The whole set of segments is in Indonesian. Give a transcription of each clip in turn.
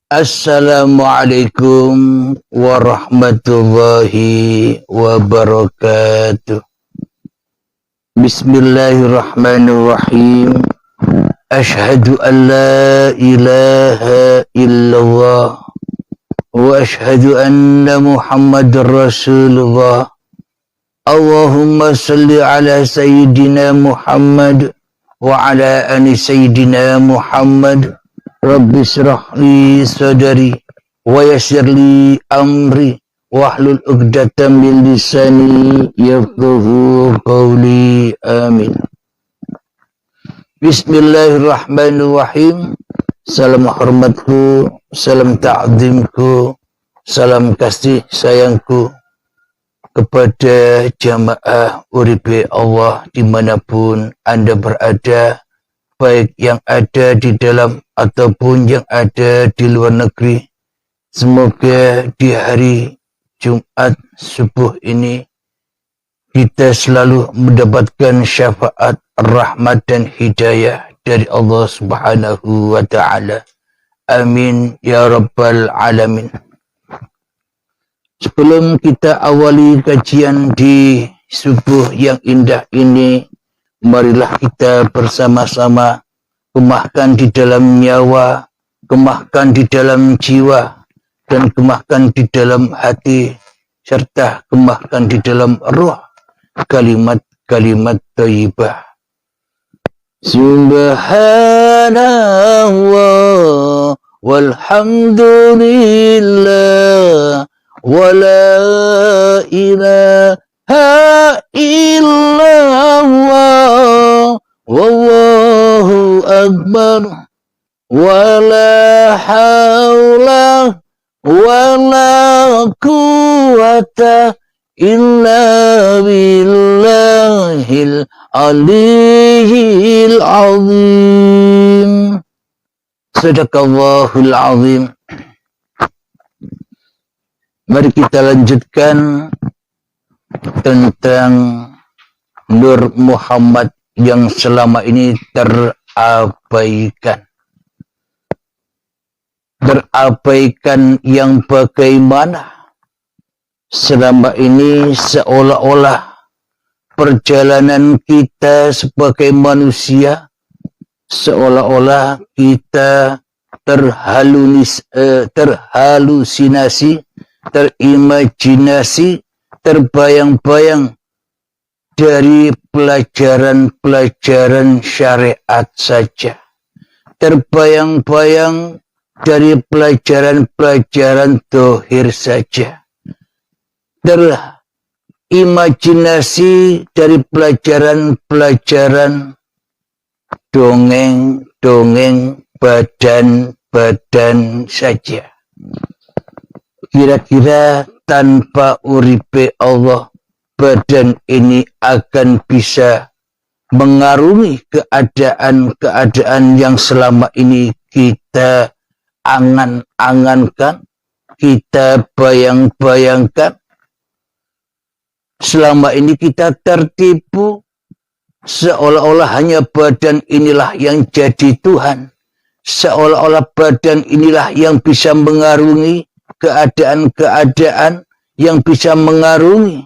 Assalamualaikum warahmatullahi wabarakatuh. Bismillahirrahmanirrahim. Ashhadu an la ilaha illallah wa ashhadu anna Muhammadar Rasulullah. Allahumma salli ala sayyidina Muhammad wa ala ali sayyidina Muhammad. Rabbi syrah li sadari wa yassir li amri wahlul 'uqdatam min lisani yafqahu qawli. Amin. Bismillahirrahmanirrahim. Salam hormatku, salam ta'zimku, salam kasih sayangku kepada jamaah Uripe Allah dimanapun Anda berada, baik yang ada di dalam ataupun yang ada di luar negeri. Semoga di hari Jumat subuh ini kita selalu mendapatkan syafaat, rahmat dan hidayah dari Allah Subhanahu wa ta'ala. Amin ya rabbal alamin. Sebelum kita awali kajian di subuh yang indah ini, marilah kita bersama-sama kemahkan di dalam nyawa, kemahkan di dalam jiwa, dan kemahkan di dalam hati, serta kemahkan di dalam ruh kalimat-kalimat thayyibah. Subhanallah walhamdulillah wa la ilaha illallah wallahu akbar wa la hawla wa la quwwata illa billahil aliyyil azim. Sadaqallahul azim. Mari kita lanjutkan tentang Nur Muhammad yang selama ini terabaikan. Terabaikan yang bagaimana? Selama ini seolah-olah perjalanan kita sebagai manusia, seolah-olah kita terhalusinasi, terimajinasi, terbayang-bayang dari pelajaran-pelajaran syariat saja. Terbayang-bayang dari pelajaran-pelajaran dohir saja. Terimajinasi dari pelajaran-pelajaran dongeng-dongeng badan-badan saja. Kira-kira tanpa uripe Allah, badan ini akan bisa mengarungi keadaan-keadaan yang selama ini kita angan-angankan, kita bayang-bayangkan. Selama ini kita tertipu, seolah-olah hanya badan inilah yang jadi Tuhan. Seolah-olah badan inilah yang bisa mengarungi keadaan-keadaan, yang bisa mengarungi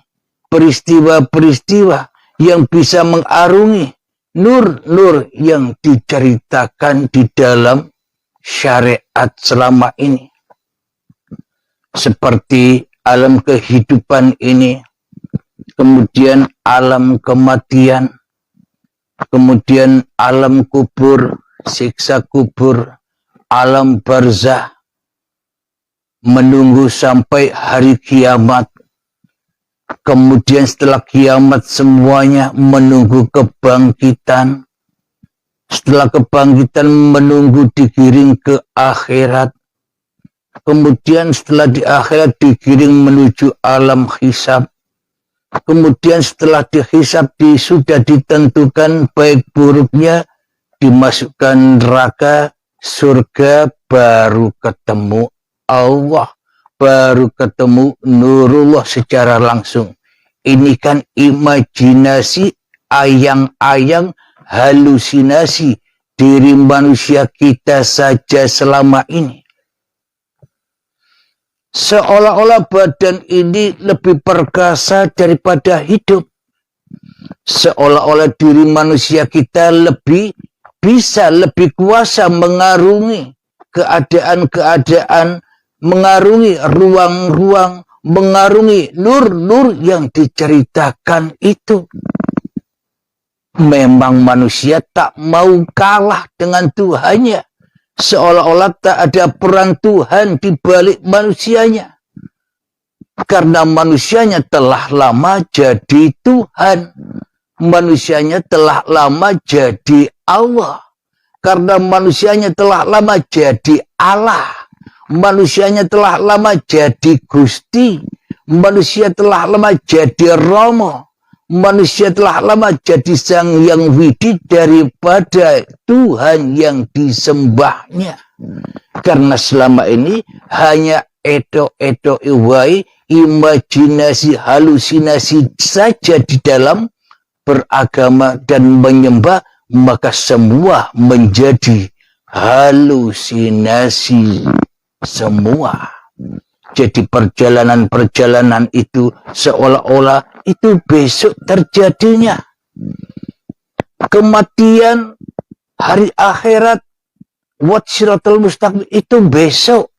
peristiwa-peristiwa, yang bisa mengarungi nur-nur yang diceritakan di dalam syariat selama ini. Seperti alam kehidupan ini, kemudian alam kematian, kemudian alam kubur, siksa kubur, alam barzah, menunggu sampai hari kiamat. Kemudian setelah kiamat semuanya menunggu kebangkitan. Setelah kebangkitan menunggu digiring ke akhirat. Kemudian setelah di akhirat digiring menuju alam hisab. Kemudian setelah dihisab sudah ditentukan baik buruknya, dimasukkan neraka, surga, baru ketemu Allah, baru ketemu Nurullah secara langsung. Ini kan imajinasi, ayang-ayang, halusinasi diri manusia kita saja selama ini. Seolah-olah badan ini lebih perkasa daripada hidup. Seolah-olah diri manusia kita lebih kuasa mengarungi keadaan-keadaan, mengarungi ruang-ruang, mengarungi nur-nur yang diceritakan itu. Memang manusia tak mau kalah dengan Tuhannya. Seolah-olah tak ada peran Tuhan di balik manusianya. Karena manusianya telah lama jadi Tuhan. Manusianya telah lama jadi Allah. Karena manusianya telah lama jadi Allah. Manusianya telah lama jadi Gusti. Manusia telah lama jadi Romo. Manusia telah lama jadi Sang Yang Widi daripada Tuhan yang disembahnya. Karena selama ini hanya eto-eto iwai, imajinasi, halusinasi saja di dalam beragama dan menyembah, maka semua menjadi halusinasi semua. Jadi perjalanan-perjalanan itu seolah-olah itu besok terjadinya. Kematian, hari akhirat, Siratal Mustaqim itu besok.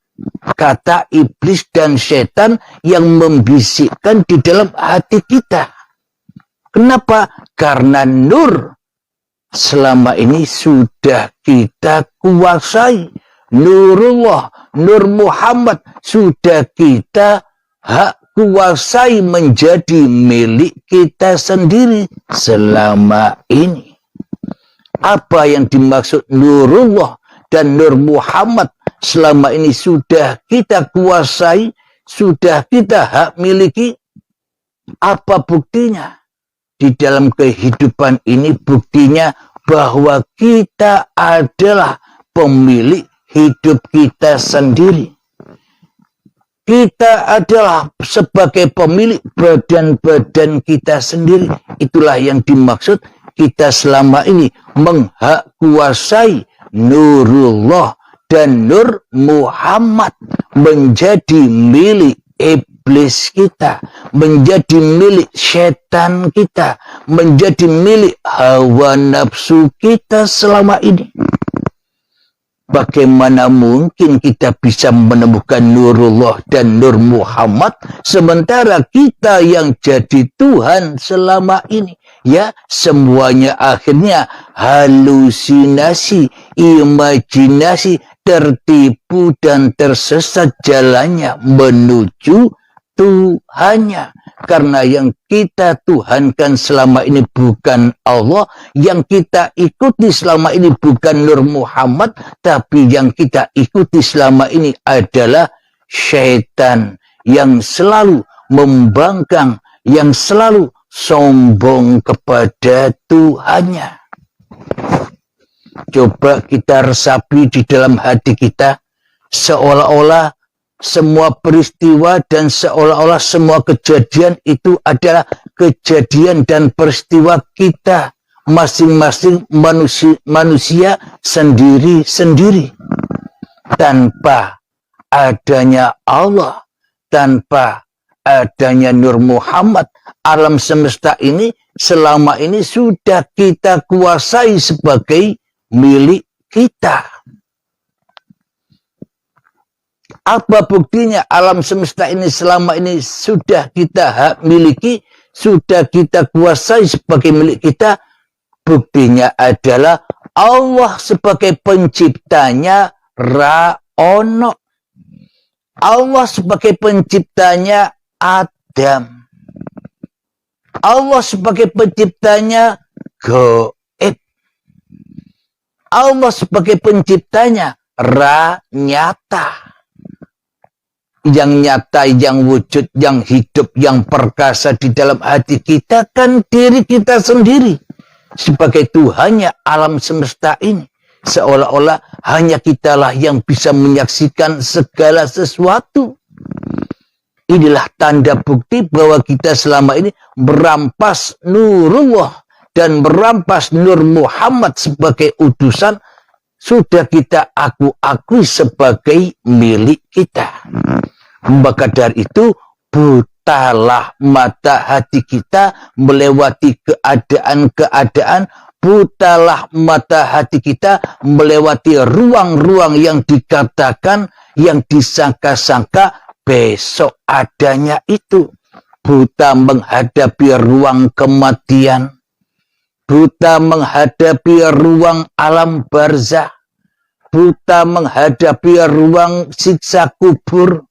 Kata iblis dan setan yang membisikkan di dalam hati kita. Kenapa? Karena nur selama ini sudah kita kuasai. Nurullah, Nur Muhammad sudah kita hak kuasai menjadi milik kita sendiri selama ini. Apa yang dimaksud Nurullah dan Nur Muhammad selama ini sudah kita kuasai, sudah kita hak miliki? Apa buktinya? Di dalam kehidupan ini buktinya bahwa kita adalah pemilik hidup kita sendiri. Kita adalah sebagai pemilik badan-badan kita sendiri. Itulah yang dimaksud kita selama ini menghakkuasai Nurullah dan Nur Muhammad menjadi milik iblis kita, menjadi milik setan kita, menjadi milik hawa nafsu kita selama ini. Bagaimana mungkin kita bisa menemukan Nurullah dan Nur Muhammad sementara kita yang jadi Tuhan selama ini? Ya, semuanya akhirnya halusinasi, imajinasi, tertipu dan tersesat jalannya menuju Tuhannya. Karena yang kita tuhankan selama ini bukan Allah, yang kita ikuti selama ini bukan Nur Muhammad, tapi yang kita ikuti selama ini adalah syaitan yang selalu membangkang, yang selalu sombong kepada Tuhannya. Coba kita resapi di dalam hati kita, seolah-olah semua peristiwa dan seolah-olah semua kejadian itu adalah kejadian dan peristiwa kita masing-masing manusia sendiri-sendiri. Tanpa adanya Allah, tanpa adanya Nur Muhammad, alam semesta ini selama ini sudah kita kuasai sebagai milik kita. Apa buktinya alam semesta ini selama ini sudah kita hak miliki, sudah kita kuasai sebagai milik kita? Buktinya adalah Allah sebagai penciptanya Ra'ono. Allah sebagai penciptanya Adam. Allah sebagai penciptanya Goib. Allah sebagai penciptanya Ra-nyata. Yang nyata, yang wujud, yang hidup, yang perkasa di dalam hati kita kan diri kita sendiri. Sebagai Tuhannya alam semesta ini. Seolah-olah hanya kitalah yang bisa menyaksikan segala sesuatu. Inilah tanda bukti bahwa kita selama ini merampas Nurullah dan merampas Nur Muhammad sebagai utusan. Sudah kita akui sebagai milik kita. Maka dari itu, butalah mata hati kita melewati keadaan-keadaan, butalah mata hati kita melewati ruang-ruang yang dikatakan, yang disangka-sangka besok adanya itu. Buta menghadapi ruang kematian, buta menghadapi ruang alam barzah, buta menghadapi ruang siksa kubur,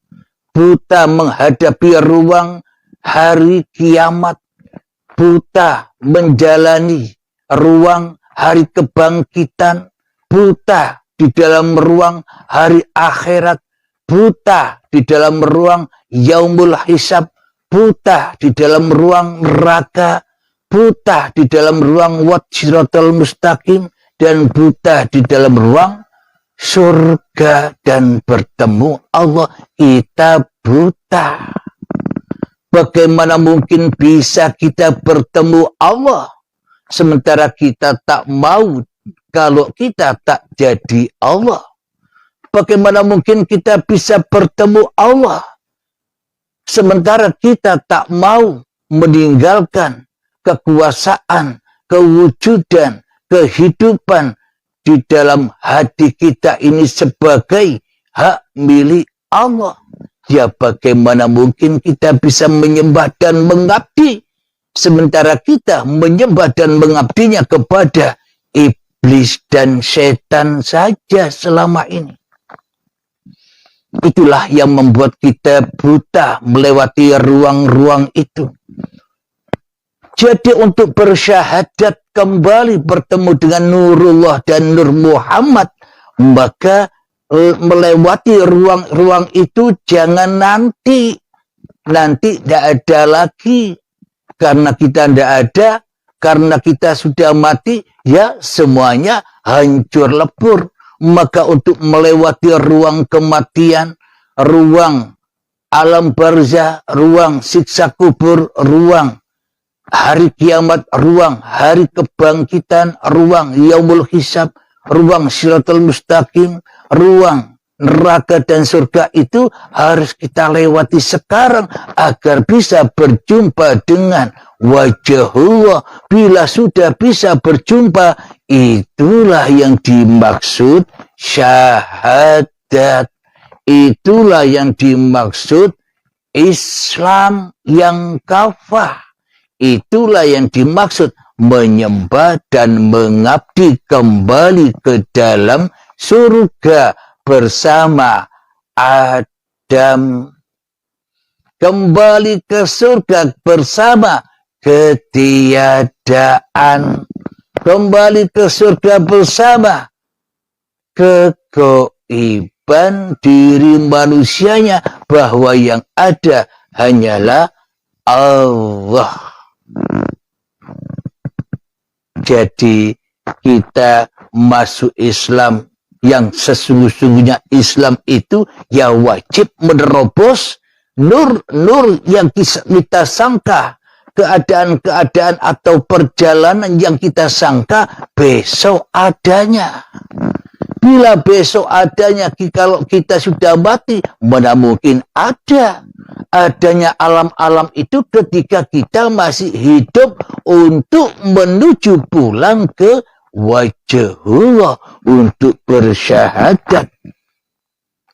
buta menghadapi ruang hari kiamat, buta menjalani ruang hari kebangkitan, buta di dalam ruang hari akhirat, buta di dalam ruang yaumul hisab, buta di dalam ruang neraka, buta di dalam ruang siratal mustaqim, dan buta di dalam ruang surga dan bertemu Allah. Kita buta. Bagaimana mungkin bisa kita bertemu Allah sementara kita tak mau kalau kita tak jadi Allah? Bagaimana mungkin kita bisa bertemu Allah sementara kita tak mau meninggalkan kekuasaan, kewujudan, kehidupan di dalam hati kita ini sebagai hak milik Allah? Ya, bagaimana mungkin kita bisa menyembah dan mengabdi sementara kita menyembah dan mengabdinya kepada iblis dan setan saja selama ini? Itulah yang membuat kita buta melewati ruang-ruang itu. Jadi untuk bersyahadat kembali bertemu dengan Nurullah dan Nur Muhammad, maka melewati ruang-ruang itu jangan nanti tidak ada lagi. Karena kita tidak ada, karena kita sudah mati, ya semuanya hancur lebur. Maka untuk melewati ruang kematian, ruang alam barzah, ruang siksa kubur, ruang hari kiamat, ruang hari kebangkitan, ruang yaumul hisab, ruang siratal mustaqim, ruang neraka dan surga, itu harus kita lewati sekarang agar bisa berjumpa dengan wajahullah. Bila sudah bisa berjumpa, itulah yang dimaksud syahadat. Itulah yang dimaksud Islam yang kafah. Itulah yang dimaksud menyembah dan mengabdi kembali ke dalam surga bersama Adam. Kembali ke surga bersama ketiadaan. Kembali ke surga bersama kegoiban diri manusianya, bahwa yang ada hanyalah Allah. Jadi kita masuk Islam yang sesungguhnya Islam itu ya wajib menerobos nur-nur yang kita sangka, keadaan-keadaan atau perjalanan yang kita sangka besok adanya. Bila besok adanya, kalau kita sudah mati, mana mungkin adanya alam-alam itu ketika kita masih hidup untuk menuju pulang ke wajahullah, untuk bersyahadat,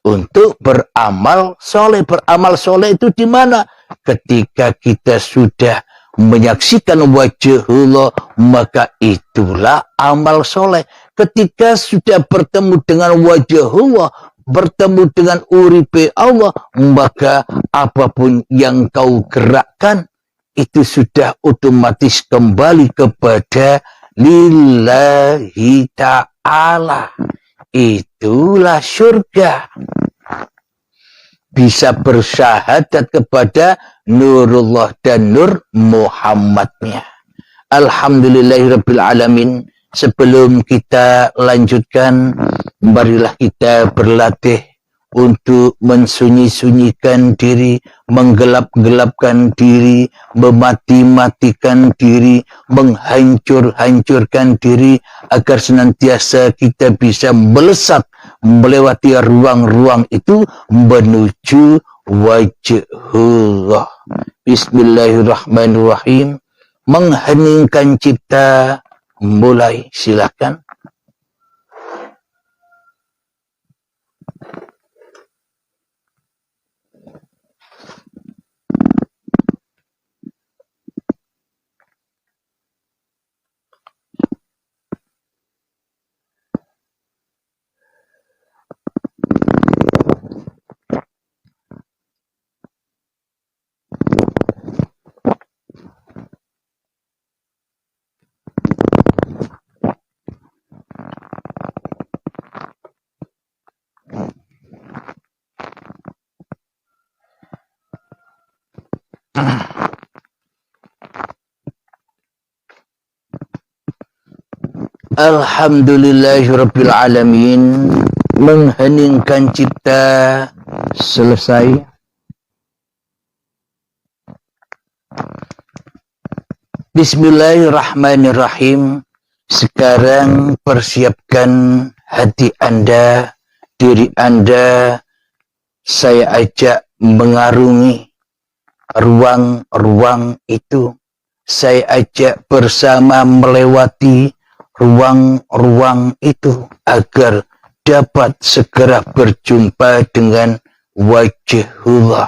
untuk beramal soleh. Beramal soleh itu di mana? Ketika kita sudah menyaksikan wajahullah, maka itulah amal soleh. Ketika sudah bertemu dengan wajahullah, bertemu dengan uripe Allah, maka apapun yang kau gerakkan itu sudah otomatis kembali kepada lillahi ta'ala. Itulah surga. Bisa bersyahadat kepada Nurullah dan Nur Muhammadnya. Alhamdulillahirabbil alamin. Sebelum kita lanjutkan, marilah kita berlatih untuk mensunyi-sunyikan diri, menggelap-gelapkan diri, memati-matikan diri, menghancur-hancurkan diri, agar senantiasa kita bisa melesat melewati ruang-ruang itu menuju wajhullah. Bismillahirrahmanirrahim. Mengheningkan cipta, mulai, silakan. Alhamdulillahirabbil alamin. Mengheningkan cipta selesai. Bismillahirrahmanirrahim. Sekarang persiapkan hati Anda, diri Anda. Saya ajak mengarungi ruang-ruang itu. Saya ajak bersama melewati ruang-ruang itu agar dapat segera berjumpa dengan wajhullah.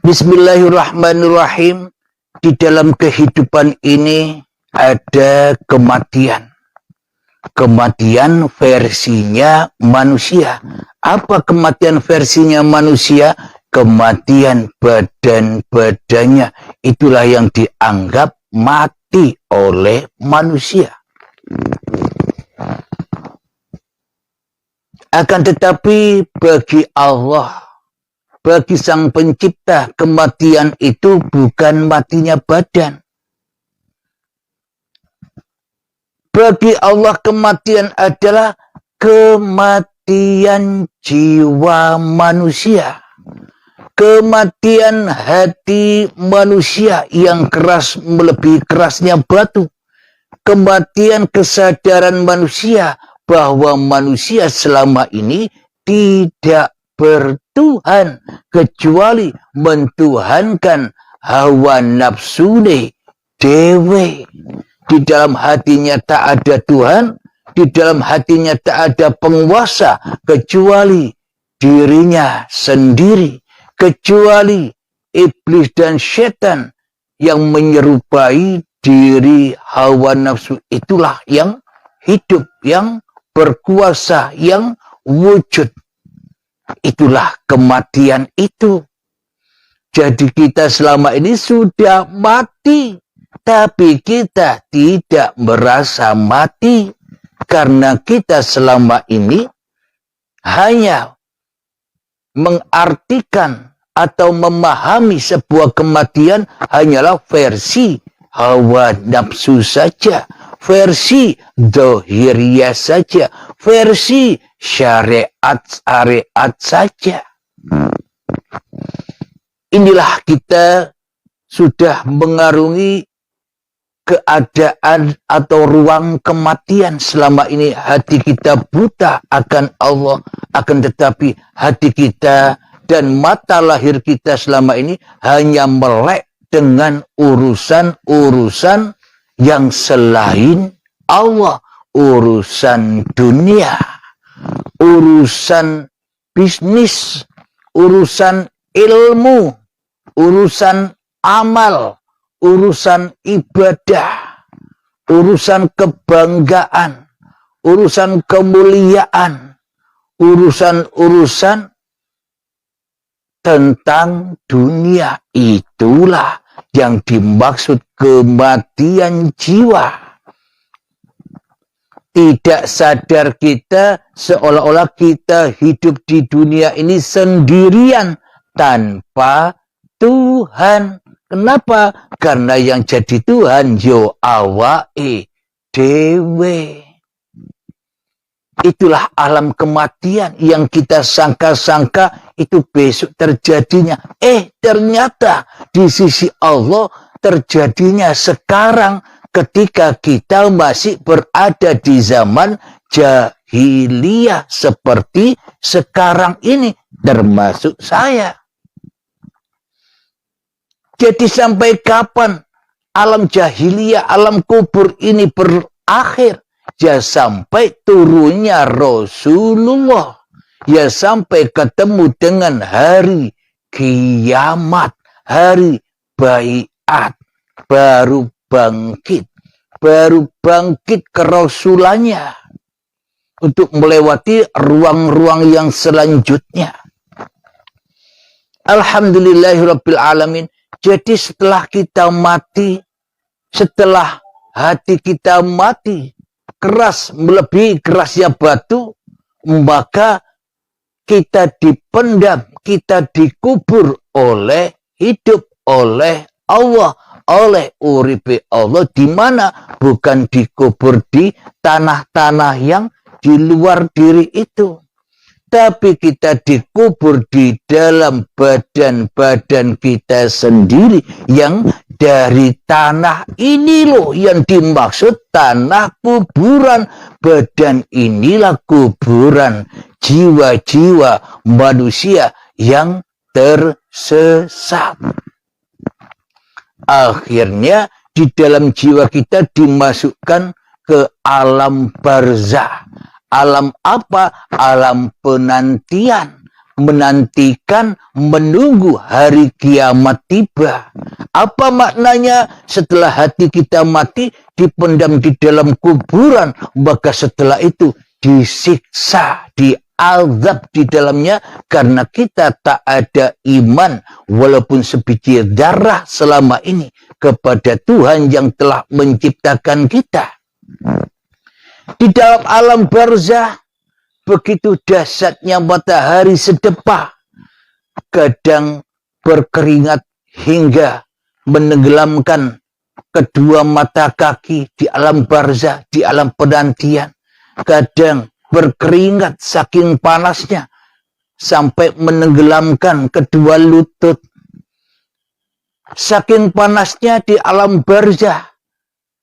Bismillahirrahmanirrahim. Di dalam kehidupan ini ada kematian. Kematian versinya manusia. Apa kematian versinya manusia? Kematian badan-badannya. Itulah yang dianggap mati oleh manusia. Akan tetapi bagi Allah, bagi Sang Pencipta, kematian itu bukan matinya badan. Bagi Allah kematian adalah kematian jiwa manusia. Kematian hati manusia yang keras melebihi kerasnya batu. Kematian kesadaran manusia bahwa manusia selama ini tidak bertuhan kecuali mentuhankan hawa nafsune dewe. Di dalam hatinya tak ada Tuhan, di dalam hatinya tak ada penguasa kecuali dirinya sendiri, kecuali iblis dan setan yang menyerupai diri hawa nafsu. Itulah yang hidup, yang berkuasa, yang wujud. Itulah kematian itu. Jadi kita selama ini sudah mati, tapi kita tidak merasa mati karena kita selama ini hanya mengartikan atau memahami sebuah kematian hanyalah versi hawa nafsu saja, versi dohiriyah saja, versi syariat saja. Inilah kita sudah mengarungi keadaan atau ruang kematian. Selama ini hati kita buta akan Allah, akan tetapi hati kita dan mata lahir kita selama ini hanya melek dengan urusan-urusan yang selain Allah, urusan dunia, urusan bisnis, urusan ilmu, urusan amal, urusan ibadah, urusan kebanggaan, urusan kemuliaan, urusan-urusan tentang dunia. Itulah yang dimaksud kematian jiwa. Tidak sadar kita seolah-olah kita hidup di dunia ini sendirian tanpa Tuhan. Kenapa? Karena yang jadi Tuhan yo awake dewe. Itulah alam kematian yang kita sangka-sangka itu besok terjadinya. Ternyata di sisi Allah terjadinya sekarang ketika kita masih berada di zaman jahiliyah seperti sekarang ini. termasuk saya. Jadi sampai kapan alam jahiliyah, alam kubur ini berakhir? Ya sampai turunnya Rasulullah. Ya sampai ketemu dengan hari kiamat, hari baiat, baru bangkit kerasulannya untuk melewati ruang-ruang yang selanjutnya. Alhamdulillahirabbil alamin. Jadi setelah kita mati, setelah hati kita mati, keras melebihi kerasnya batu, maka kita dipendam, kita dikubur oleh hidup, oleh Allah, oleh uripe Allah, di mana bukan dikubur di tanah-tanah yang di luar diri itu. Tapi kita dikubur di dalam badan-badan kita sendiri yang dari tanah ini loh yang dimaksud tanah kuburan. Badan inilah kuburan jiwa-jiwa manusia yang tersesat. Akhirnya di dalam jiwa kita dimasukkan ke alam barzah. Alam apa? Alam penantian. Menantikan, menunggu hari kiamat tiba. Apa maknanya? Setelah hati kita mati, dipendam di dalam kuburan, maka setelah itu disiksa, diazab di dalamnya, karena kita tak ada iman, walaupun sebiji darah selama ini, kepada Tuhan yang telah menciptakan kita. Di dalam alam barzah, begitu dahsyatnya matahari sedepah, kadang berkeringat hingga menenggelamkan kedua mata kaki di alam barzah, di alam penantian. Kadang berkeringat saking panasnya sampai menenggelamkan kedua lutut. Saking panasnya di alam barzah,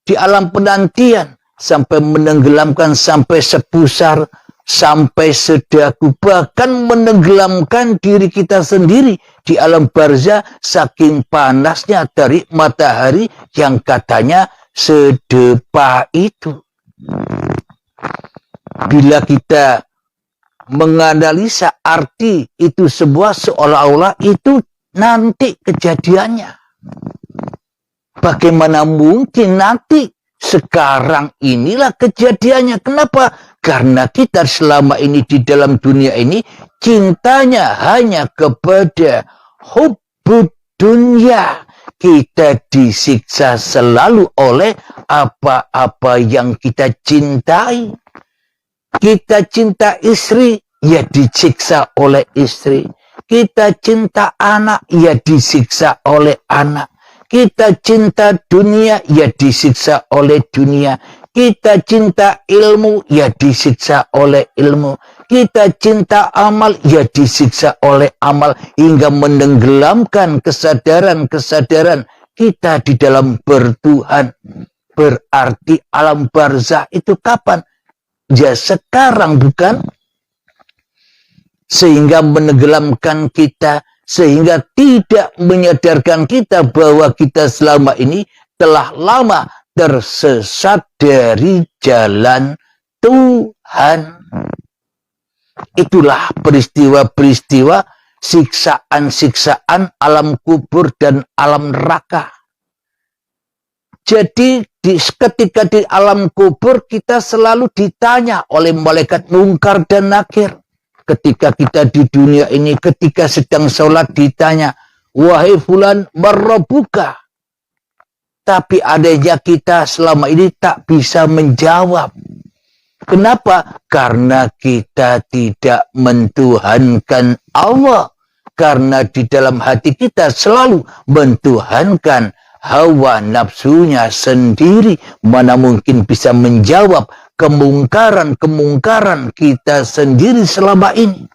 di alam penantian, sampai menenggelamkan sampai sepusar, sampai sedagu, bahkan menenggelamkan diri kita sendiri di alam barzah saking panasnya dari matahari yang katanya sedepah itu. Bila kita menganalisa arti itu sebuah, seolah-olah itu nanti kejadiannya. Bagaimana mungkin nanti? Sekarang inilah kejadiannya. Kenapa? Karena kita selama ini di dalam dunia ini cintanya hanya kepada hubbud dunya. Kita disiksa selalu oleh apa-apa yang kita cintai. Kita cinta istri, ya disiksa oleh istri. Kita cinta anak, ya disiksa oleh anak. Kita cinta dunia, ya disiksa oleh dunia. Kita cinta ilmu, ya disiksa oleh ilmu. Kita cinta amal, ya disiksa oleh amal. Hingga menenggelamkan kesadaran-kesadaran kita di dalam bertuhan. Berarti alam barzah itu kapan? Ya sekarang, bukan? Sehingga menenggelamkan kita, sehingga tidak menyadarkan kita bahwa kita selama ini telah lama tersesat dari jalan Tuhan. Itulah peristiwa-peristiwa siksaan-siksaan alam kubur dan alam neraka. Jadi ketika di alam kubur kita selalu ditanya oleh malaikat Munkar dan Nakir. Ketika kita di dunia ini, ketika sedang sholat ditanya, wahai fulan, marrobuka. Tapi adanya kita selama ini tak bisa menjawab. Kenapa? Karena kita tidak mentuhankan Allah. Karena di dalam hati kita selalu mentuhankan hawa nafsunya sendiri. Mana mungkin bisa menjawab kemungkaran-kemungkaran kita sendiri selama ini.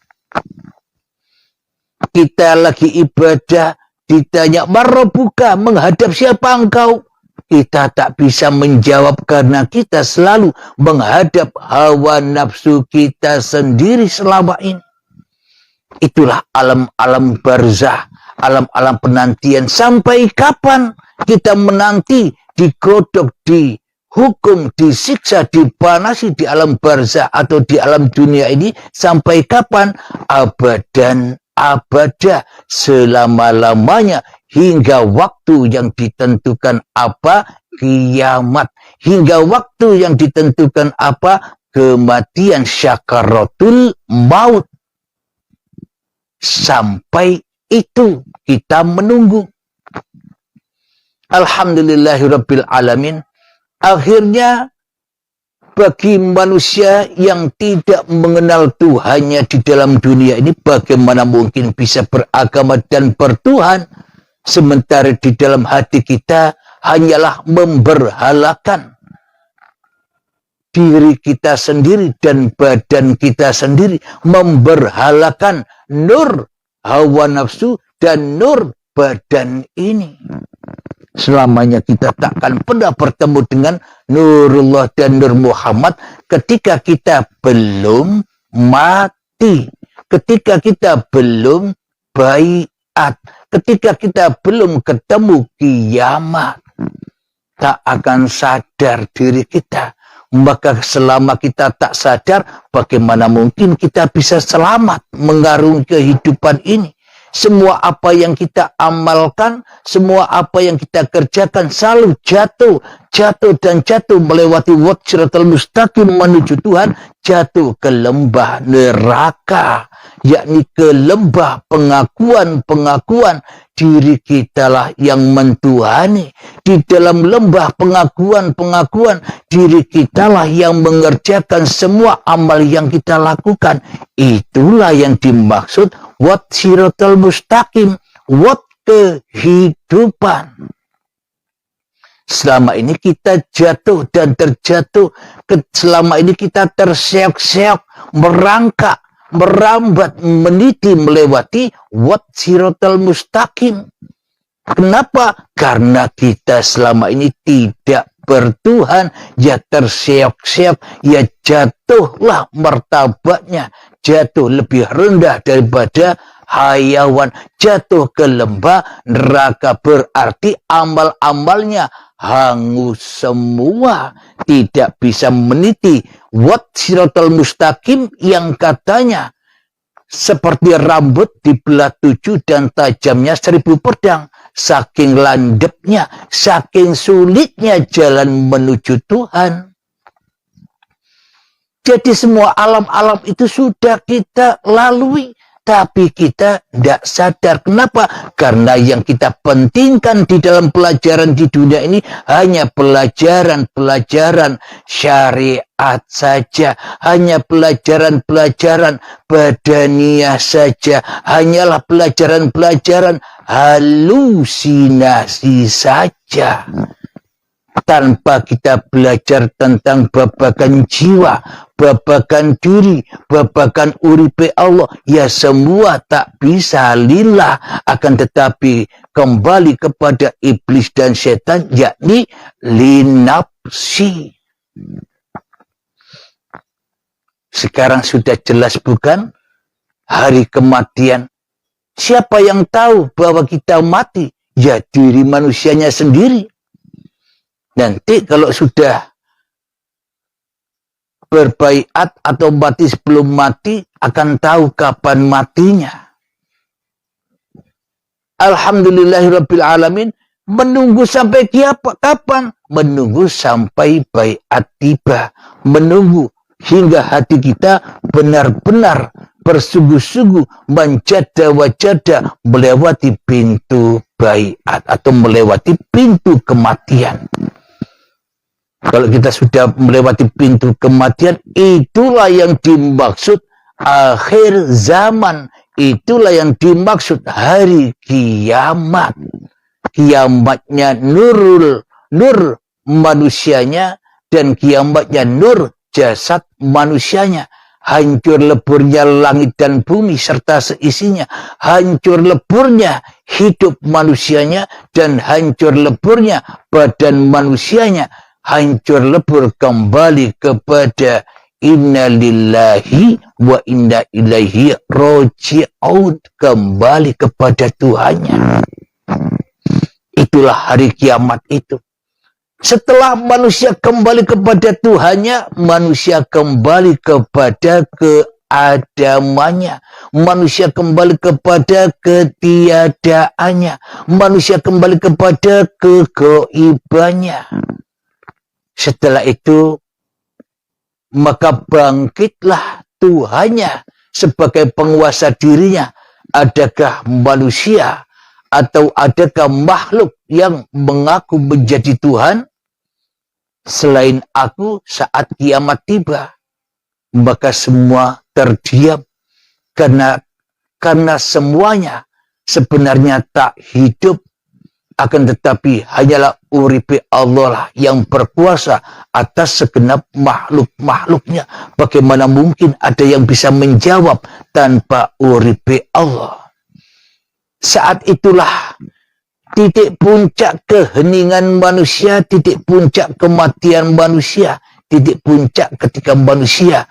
Kita lagi ibadah, ditanya marrobuka, menghadap siapa engkau? Kita tak bisa menjawab karena kita selalu menghadap hawa nafsu kita sendiri selama ini. Itulah alam-alam barzah, alam-alam penantian. Sampai kapan kita menanti, digodok, dihukum, disiksa, dipanasi di alam barzah atau di alam dunia ini? Sampai kapan? Abadan abada, selama-lamanya, hingga waktu yang ditentukan apa? Kiamat. Hingga waktu yang ditentukan apa? Kematian, syakaratul maut. Sampai itu kita menunggu. Alhamdulillahirabbil alamin. Akhirnya bagi manusia yang tidak mengenal Tuhannya di dalam dunia ini, bagaimana mungkin bisa beragama dan bertuhan sementara di dalam hati kita hanyalah memberhalakan diri kita sendiri dan badan kita sendiri, memberhalakan nur hawa nafsu dan nur badan ini. Selamanya kita takkan pernah bertemu dengan Nurullah dan Nur Muhammad ketika kita belum mati, ketika kita belum baiat, ketika kita belum ketemu kiamat. Tak akan sadar diri kita. Maka selama kita tak sadar, bagaimana mungkin kita bisa selamat mengarungi kehidupan ini? Semua apa yang kita amalkan, semua apa yang kita kerjakan selalu jatuh dan jatuh melewati siratal mustaqim menuju Tuhan, jatuh ke lembah neraka, yakni ke lembah pengakuan diri kitalah yang mentuhani. Di dalam lembah pengakuan diri kitalah yang mengerjakan semua amal yang kita lakukan. Itulah yang dimaksud siratal mustaqim, kehidupan. Selama ini kita jatuh dan terjatuh, selama ini kita terseok-seok, merangkak, merambat, meniti, melewati siratal mustaqim. Kenapa? Karena kita selama ini tidak bertuhan, ya terseok-seok, ya jatuhlah martabatnya, jatuh lebih rendah daripada hayawan, jatuh ke lembah neraka, berarti amal-amalnya hangus semua, tidak bisa meniti siratal mustaqim yang katanya seperti rambut dibelah 7 dan tajamnya 1000 pedang. Saking landepnya, saking sulitnya jalan menuju Tuhan. Jadi semua alam-alam itu sudah kita lalui, tapi kita tidak sadar. Kenapa? Karena yang kita pentingkan di dalam pelajaran di dunia ini hanya pelajaran syariat saja, hanya pelajaran badaniyah saja, hanyalah pelajaran halusinasi saja. Tanpa kita belajar tentang babagan jiwa, babagan diri, babagan uripe Allah, ya semua tak bisa lillah, akan tetapi kembali kepada iblis dan setan, yakni linafsi. Sekarang sudah jelas bukan? Hari kematian. Siapa yang tahu bahwa kita mati? Ya diri manusianya sendiri. Nanti kalau sudah berbaiat atau mati sebelum mati, akan tahu kapan matinya. Alhamdulillahirabbil alamin. Menunggu sampai kapan? Menunggu sampai baiat tiba. Menunggu hingga hati kita benar-benar bersungguh-sungguh menjada melewati pintu baiat atau melewati pintu kematian. Kalau kita sudah melewati pintu kematian, itulah yang dimaksud akhir zaman. Itulah yang dimaksud hari kiamat. Kiamatnya nur manusianya dan kiamatnya nur jasad manusianya. Hancur leburnya langit dan bumi serta seisinya. Hancur leburnya hidup manusianya dan hancur leburnya badan manusianya. Hancur lebur kembali kepada inna lillahi wa inna ilaihi roji'un, kembali kepada Tuhannya. Itulah hari kiamat itu. Setelah manusia kembali kepada Tuhannya, manusia kembali kepada keadamannya, manusia kembali kepada ketiadaannya, manusia kembali kepada kegoibannya. Setelah itu, maka bangkitlah Tuhannya sebagai penguasa dirinya. Adakah manusia atau adakah makhluk yang mengaku menjadi Tuhan selain aku saat kiamat tiba? Maka semua terdiam karena semuanya sebenarnya tak hidup, akan tetapi hanyalah uripe Allah lah yang berkuasa atas segenap makhluk-makhluknya. Bagaimana mungkin ada yang bisa menjawab tanpa uripe Allah? Saat itulah titik puncak keheningan manusia, titik puncak kematian manusia, titik puncak ketika manusia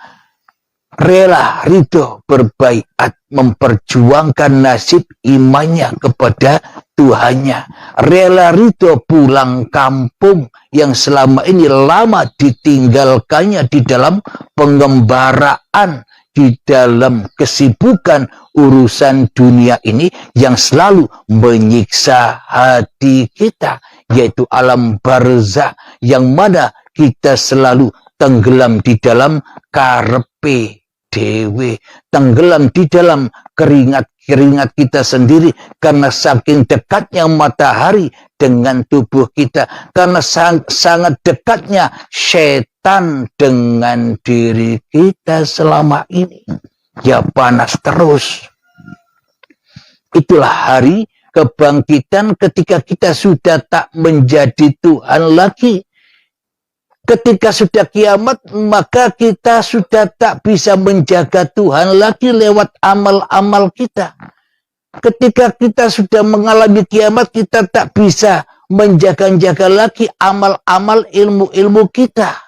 rela ridho berbaiat memperjuangkan nasib imannya kepada Tuhannya, rela ridho pulang kampung yang selama ini lama ditinggalkannya di dalam pengembaraan, di dalam kesibukan urusan dunia ini yang selalu menyiksa hati kita, yaitu alam barzakh yang mana kita selalu tenggelam di dalam karepe dewe, tenggelam di dalam keringat kita sendiri karena saking dekatnya matahari dengan tubuh kita, karena sangat dekatnya setan dengan diri kita selama ini. Ya panas terus. Itulah hari kebangkitan ketika kita sudah tak menjadi Tuhan lagi. Ketika sudah kiamat, maka kita sudah tak bisa menjaga Tuhan lagi lewat amal-amal kita. Ketika kita sudah mengalami kiamat, kita tak bisa menjaga-jaga lagi amal-amal ilmu-ilmu kita.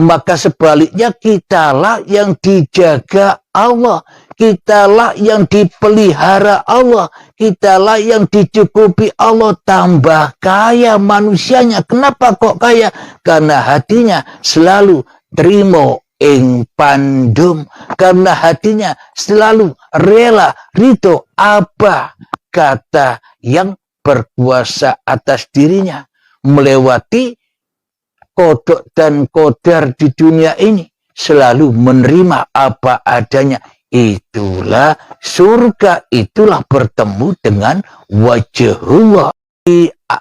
Maka sebaliknya kitalah yang dijaga Allah. Kitalah yang dipelihara Allah. Kitalah yang dicukupi Allah. Tambah kaya manusianya. Kenapa kok kaya? Karena hatinya selalu terima ing pandum. Karena hatinya selalu rela ridho apa kata yang berkuasa atas dirinya. Melewati kodok dan kodar di dunia ini, selalu menerima apa adanya. Itulah surga, itulah bertemu dengan wajhullah.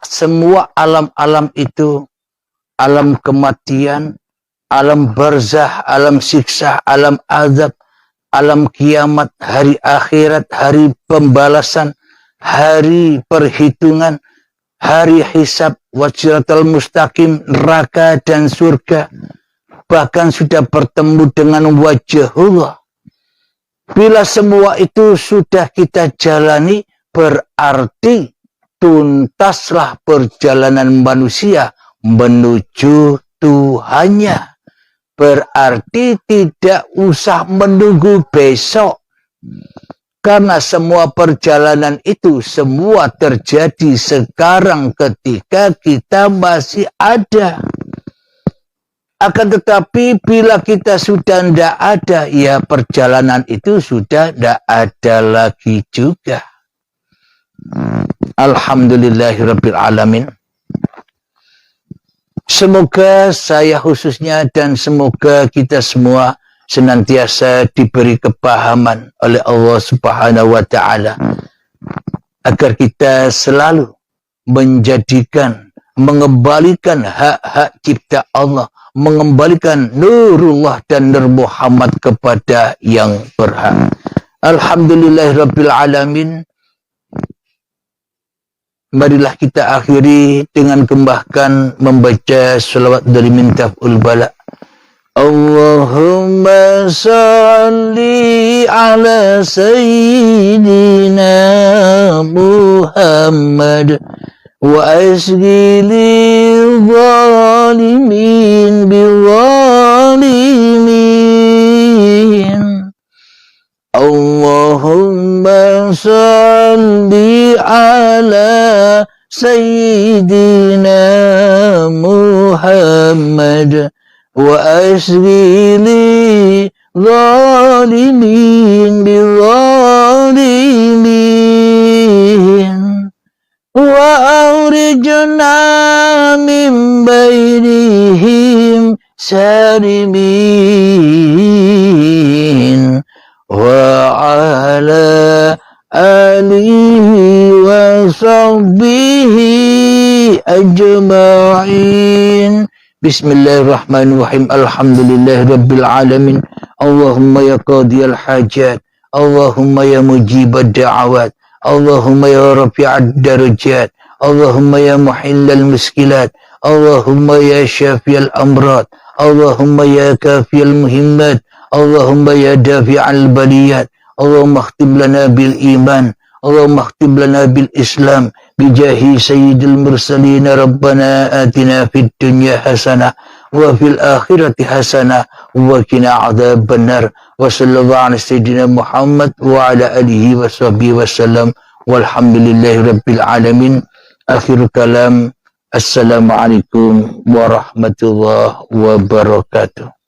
Semua alam-alam itu, alam kematian, alam barzakh, alam siksa, alam azab, alam kiamat, hari akhirat, hari pembalasan, hari perhitungan, hari hisab, wajratul mustaqim, neraka dan surga, bahkan sudah bertemu dengan wajhullah. Bila semua itu sudah kita jalani, berarti tuntaslah perjalanan manusia menuju Tuhannya. Berarti tidak usah menunggu besok. Karena semua perjalanan itu semua terjadi sekarang ketika kita masih ada. Akan tetapi bila kita sudah tidak ada, ya perjalanan itu sudah tidak ada lagi juga. Alhamdulillahirabbil alamin. Semoga saya khususnya dan semoga kita semua senantiasa diberi kepahaman oleh Allah Subhanahu wa taala agar kita selalu mengembalikan hak-hak cipta Allah, mengembalikan nurullah dan nur Muhammad kepada yang berhak. Alhamdulillahirabbil alamin. Marilah kita akhiri dengan kembahkan membaca selawat dari Mintahul Bala. Allahumma salli ala sayyidina Muhammad wa asghilil zalimin bil zalimin Allahumma salli ala Sayyidina Muhammad wa asghili zalimin bizalimin wa awrijna min bainihim salimin wa ala alihi wa sahbihi ajma'in. Bismillahirrahmanirrahim. Alhamdulillahi rabbil alamin. Allahumma ya qadiyal hajat, Allahumma ya mujibad da'awat, Allahumma ya rafi'ad darajat, Allahumma ya muhillal muskilat, Allahumma ya syafiyal amrad, Allahumma ya kafiyal muhimmat, Allahumma ya dafi'al baliyat. Allahumma akhtib lana bil iman, Allahumma akhtib lana bil islam, bijahi sayyidil mursalin. Rabbana atina fid dunya hasanah wa fil akhirati hasanah wa qina adzaban nar. Wa sallallahu ala sayyidina Muhammad wa ala alihi wa sahbihi wasallam. Walhamdulillahi rabbil alamin. Akhir kalam. Assalamualaikum warahmatullahi wabarakatuh.